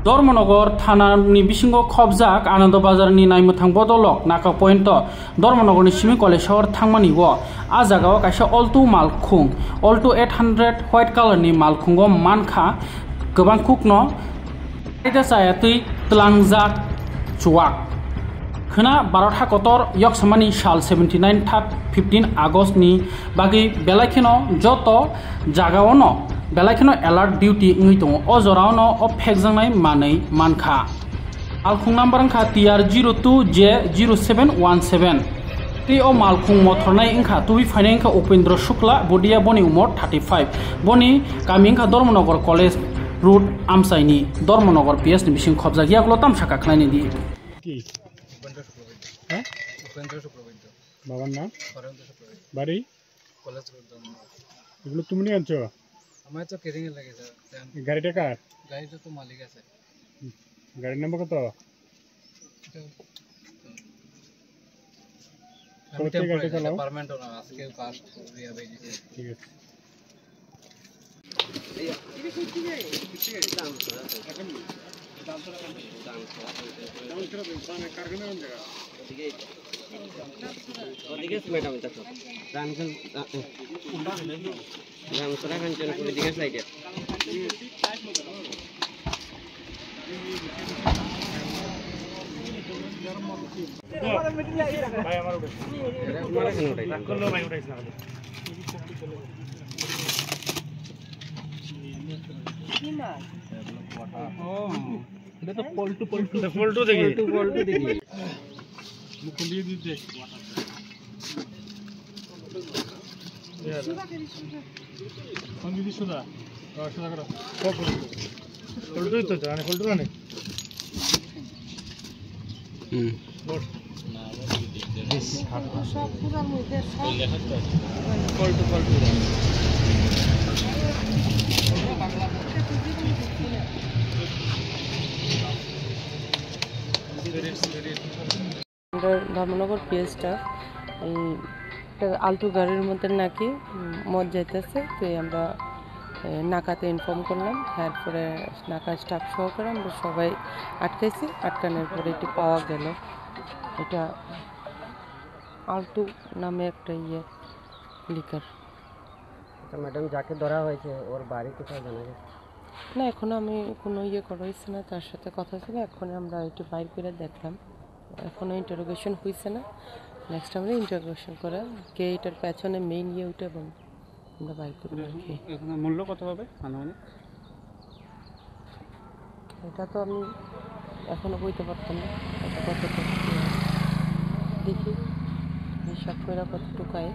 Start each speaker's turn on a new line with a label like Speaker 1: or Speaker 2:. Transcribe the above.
Speaker 1: धर्मनगर थानानि बिसिङाव खबजाक आनन्द बाजारनि नायमोथां बदलक नाका पइन्ट धर्मनगरनि सिमी कलेजाव थांमानिगो आ जागायाव कायसे अल्टु मालखुं अल्टु 800 व्हाइट कालारनि मालखुंगो मानखा गोबां कुकनो जायातै तलांजाक चुवाक खोना भारत हाकतर यक्समानि साल 79 थाब 15 आगस्टनि बागै बेलाखिनो जत जागायावनो बेलाखिनो एलार्ट डिउटी इंगै दङ अ जरावनो अ फेकजांनाय मानै मानखा मालखुं नाम्बार अंखा TR 02J0717 ति अ मालखुं मथरनाय इंखा तुबि फाइनाय इंखा उपेन्द्र शुक्ला बदिया बनि उमर 35 बनि गामि इंखा धर्मनगर कलेज रूट आमसाइनि धर्मनगर PS नि बिसिं खबजा गियाग्लो तामसा काखनायनि दि
Speaker 2: उपेन्द्र शुक्लबैद्य
Speaker 1: बाबार नाम
Speaker 2: हरेन्द्र शुक्लबैद्य
Speaker 1: बाड़ी
Speaker 2: कलेज रोड धर्मनगर
Speaker 1: এগুলো তুমি নিয়ে আনছো
Speaker 2: আমার তো কেরিং এ লাগে স্যার
Speaker 1: গাড়িটা কার
Speaker 2: গাড়িটা তো মালিক আছে
Speaker 1: গাড়ির নাম্বার কত
Speaker 2: আমি টেম্পোরারি চালাও পার্মানেন্ট না আজকে ফার্স্ট রিয়া ভাই দিছে ঠিক আছে
Speaker 3: मैडम साइड
Speaker 1: तो पलटू देखिए मुकुंदी दीजिए कौन दीदी सुधा सुधा करो पलटू तो जाने पलटू आने पलटू पलटू
Speaker 4: ধর্মনগর পিএসটা এই আলটু গাড়ির মধ্যে নাকি মদ যাইতেছে তো আমরা নাকাতে ইনফর্ম করলাম তারপরে নাকা স্টাফ সহকারে আমরা সবাই আটকাইছি আটকানোর পরে এটি পাওয়া গেল এটা আলটু নামে একটা লিকার।
Speaker 3: ম্যাডাম যাকে ধরা হয়েছে ওর বাড়ি কোথায় জানা গেছে
Speaker 4: না এখনো আমি কোনো করা হয়েছে না তার সাথে কথা ছিল এখন আমরা এটি বাইর করে দেখলাম এখনো ইন্টারোগেশন হয়েছে না নেক্সট আমরা ইন্টারোগেশন করে কে এটার পেছনে মেইন ওইটা এবং আমরা বাইর করবো আর কি।
Speaker 1: মূল্য কত হবে আনুমানিক
Speaker 4: এটা তো আমি এখনো বলতে পারতাম না এটা কতটুকু দেখি হিসাব করে কতটুকু আয়।